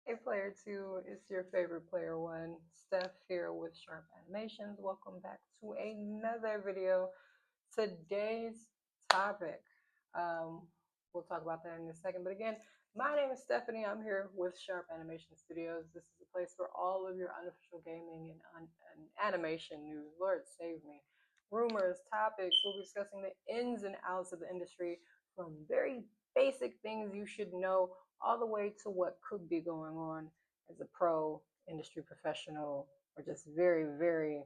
Hey Player 2, it's your favorite Player 1, Steph here with Sharp Animations. Welcome back to another video. Today's topic, um, we'll talk about that in a second, but again, my name is Stephanie. I'm here with Sharp Animation Studios. This is a place for all of your unofficial gaming and animation news. Lord save me. Rumors, topics, we'll be discussing the ins and outs of the industry from very basic things you should know all the way to what could be going on as a pro industry professional or just very, very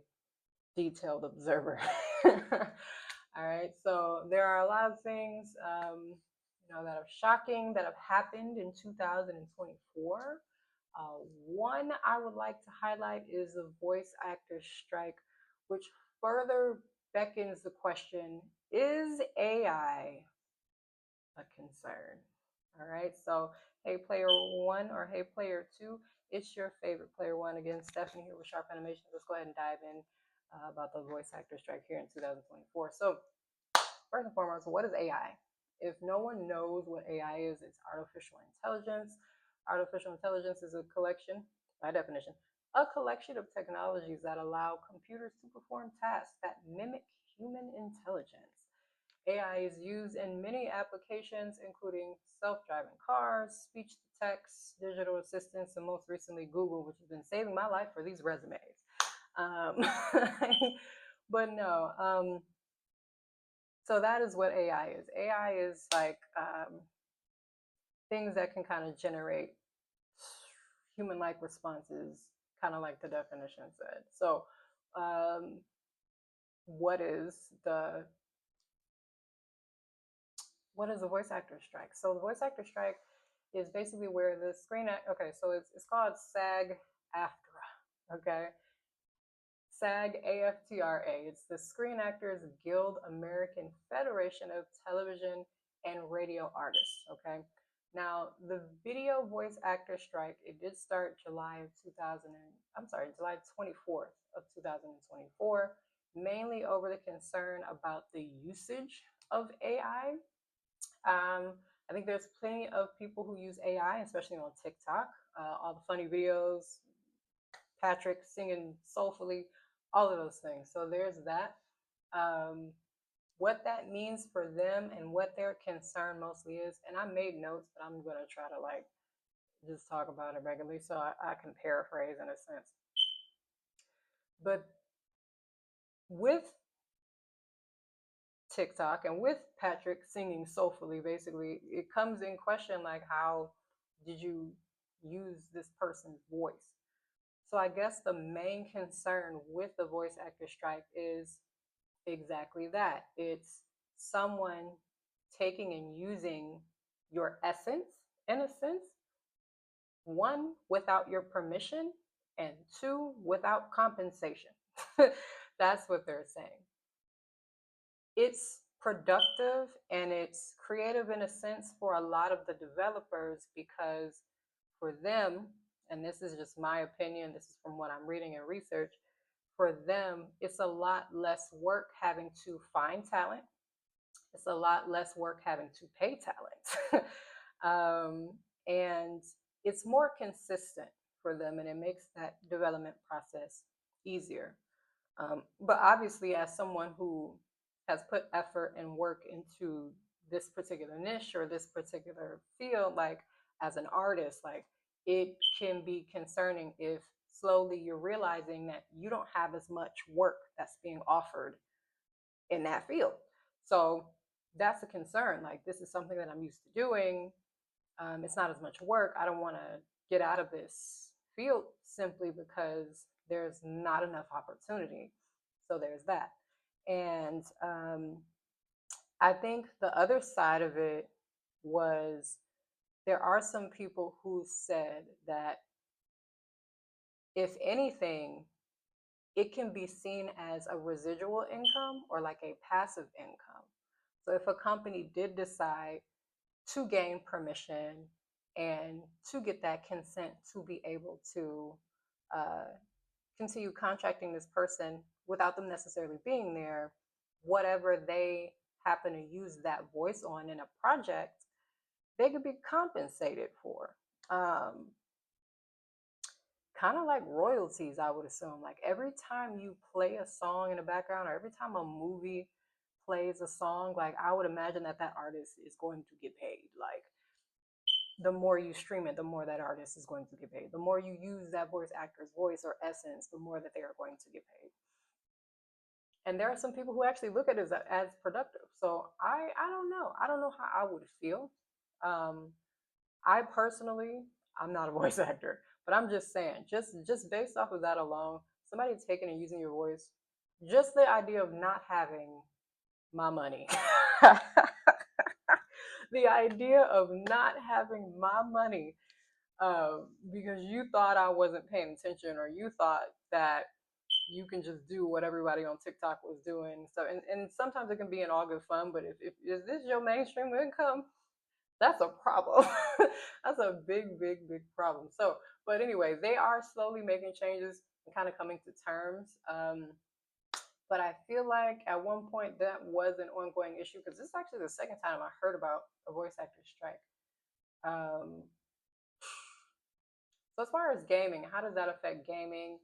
detailed observer. All right, so there are a lot of things that are shocking that have happened in 2024. One I would like to highlight is the voice actor strike, which further beckons the question: is AI a concern? All right, so hey player 1 or hey player 2, it's your favorite player 1 again. Stephanie here with Sharp Animation. Let's go ahead and dive in about the voice actor strike here in 2024. So first and foremost, what is AI? If no one knows what AI is, it's artificial intelligence. Artificial intelligence is a collection, by definition, a collection of technologies that allow computers to perform tasks that mimic human intelligence. AI is used in many applications, including self-driving cars, speech to text, digital assistants, and most recently Google, which has been saving my life for these resumes. Um, but no, so that is what AI is. AI is like things that can kind of generate human-like responses, kind of like the definition said. So, um, what is the what is a voice actor strike? So the voice actor strike is basically where the okay, so it's called SAG AFTRA, okay? SAG AFTRA. It's the Screen Actors Guild American Federation of Television and Radio Artists, okay? Now, the video voice actor strike, it did start July 24th of 2024, mainly over the concern about the usage of AI. I think there's plenty of people who use AI, especially on TikTok. All the funny videos, Patrick singing soulfully, all of those things. So there's that. Um, what that means for them and what their concern mostly is, and I made notes, but I'm gonna try to like just talk about it regularly so I can paraphrase in a sense. But with TikTok and with Patrick singing soulfully, basically, it comes in question like, how did you use this person's voice? So I guess the main concern with the voice actor strike is exactly that. It's someone taking and using your essence, in a sense, one, without your permission, and two, without compensation. That's what they're saying. It's productive and it's creative in a sense for a lot of the developers because for them, and this is just my opinion, this is from what I'm reading and research, for them, it's a lot less work having to find talent. It's a lot less work having to pay talent. And it's more consistent for them and it makes that development process easier. But obviously, as someone who has put effort and work into this particular niche or this particular field, like as an artist, like it can be concerning if slowly you're realizing that you don't have as much work that's being offered in that field. So that's a concern. Like, this is something that I'm used to doing. It's not as much work. I don't want to get out of this field simply because there's not enough opportunity. So there's that. And I think the other side of it was there are some people who said that if anything, it can be seen as a residual income or like a passive income. So if a company did decide to gain permission and to get that consent to be able to uh, continue contracting this person without them necessarily being there, whatever they happen to use that voice on in a project, they could be compensated for. Um, kind of like royalties, I would assume. Like every time you play a song in the background, or every time a movie plays a song, like I would imagine that that artist is going to get paid. Like the more you stream it, the more that artist is going to get paid. The more you use that voice actor's voice or essence, the more that they are going to get paid. And there are some people who actually look at it as productive. So I don't know. I don't know how I would feel. Um, I personally, I'm not a voice actor, but I'm just saying, just based off of that alone, somebody taking and using your voice, just the idea of not having my money. The idea of not having my money because you thought I wasn't paying attention, or you thought that you can just do what everybody on TikTok was doing. So, and sometimes it can be in all good fun, but if is this your mainstream income, that's a problem. That's a big problem. So, but anyway, they are slowly making changes and kind of coming to terms. But I feel like at one point that was an ongoing issue, because this is actually the second time I heard about a voice actor strike. Um, so as far as gaming, how does that affect gaming?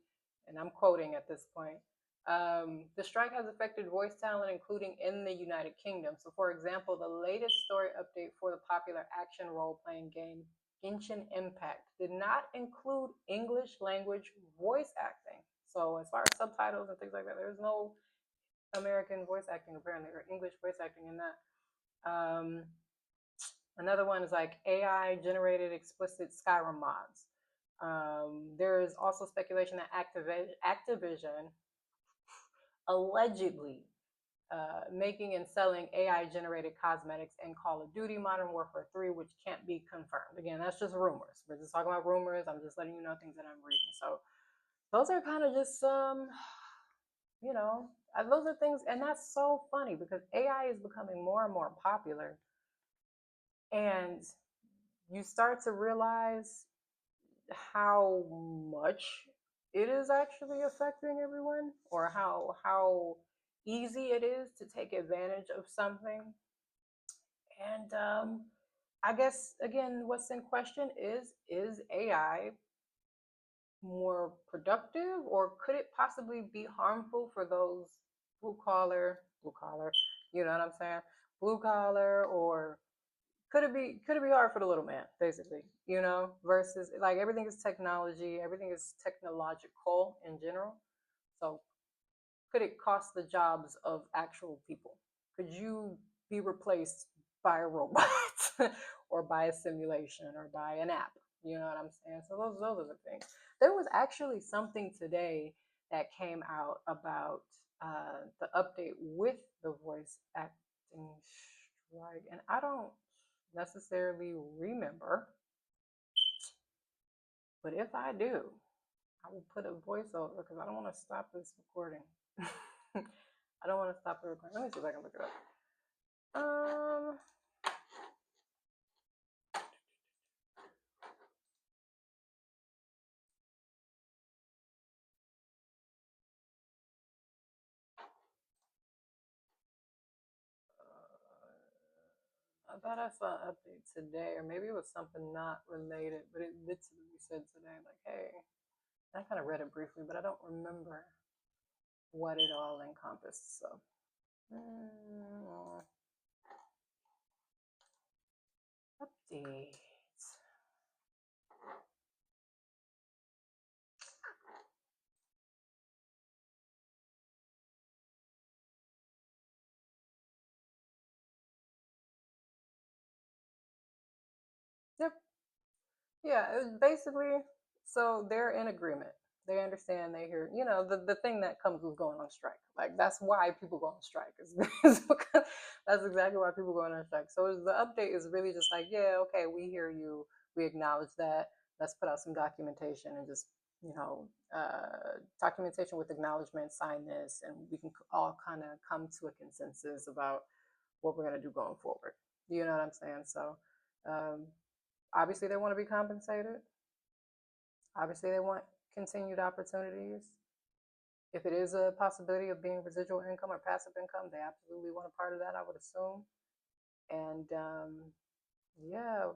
And I'm quoting at this point. The strike has affected voice talent, including in the United Kingdom. So, for example, the latest story update for the popular action role-playing game Genshin Impact did not include English language voice acting. So, as far as subtitles and things like that, there's no American voice acting apparently, or English voice acting in that. Another one is like AI generated explicit Skyrim mods. There is also speculation that Activision allegedly making and selling AI generated cosmetics in Call of Duty Modern Warfare 3, which can't be confirmed. Again, that's just rumors. We're just talking about rumors. I'm just letting you know things that I'm reading. So those are kind of just you know, those are things, and that's so funny because AI is becoming more and more popular, and you start to realize how much it is actually affecting everyone, or how easy it is to take advantage of something. And I guess again, what's in question is AI more productive, or could it possibly be harmful for those blue collar, you know what I'm saying? Blue collar, or could it be hard for the little man, basically, you know, versus like everything is technology, everything is technological in general. So could it cost the jobs of actual people? Could you be replaced by a robot or by a simulation or by an app? You know what I'm saying? So those are the things. There was actually something today that came out about the update with the voice acting strike, and I don't necessarily remember, but if I do, I will put a voiceover because I don't want to stop this recording. I don't want to stop the recording. Let me see if I can look it up. I thought I saw an update today, or maybe it was something not related, but it literally said today, like, hey, I kind of read it briefly, but I don't remember what it all encompassed. So, updates. Yep. Yeah, basically, so they're in agreement. They understand, they hear, you know, the thing that comes with going on strike. Like, that's why people go on strike. That's exactly why people go on strike. So the update is really just like, yeah, okay, we hear you. We acknowledge that. Let's put out some documentation and just, you know, documentation with acknowledgement, sign this, and we can all kind of come to a consensus about what we're going to do going forward. You know what I'm saying? So, um, obviously, they want to be compensated. Obviously, they want continued opportunities. If it is a possibility of being residual income or passive income, they absolutely want a part of that, I would assume. And yeah,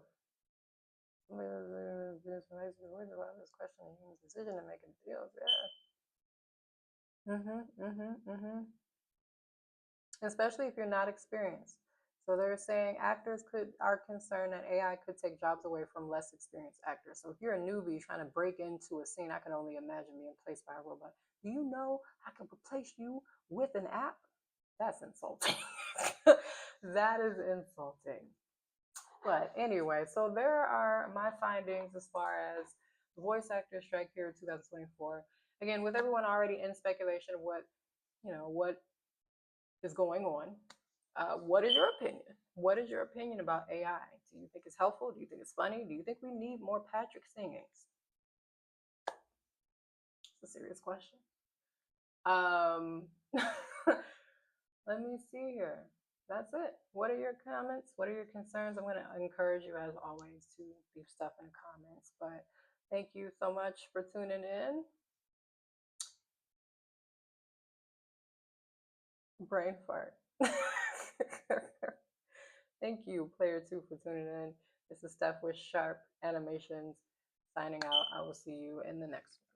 players be worried about this question and human decision to make videos. Yeah. Especially if you're not experienced. So they're saying actors are concerned that AI could take jobs away from less experienced actors. So if you're a newbie trying to break into a scene, I can only imagine being placed by a robot. Do you know I can replace you with an app? That's insulting. That is insulting. But anyway, so there are my findings as far as the voice actor strike here in 2024. Again, with everyone already in speculation of what is going on. What is your opinion? What is your opinion about AI? Do you think it's helpful? Do you think it's funny? Do you think we need more Patrick Singings? It's a serious question. Let me see here. That's it. What are your comments? What are your concerns? I'm going to encourage you, as always, to leave stuff in the comments. But thank you so much for tuning in. Brain fart. Thank you, Player 2, for tuning in. This is Steph with Sharp Animations signing out. I will see you in the next one.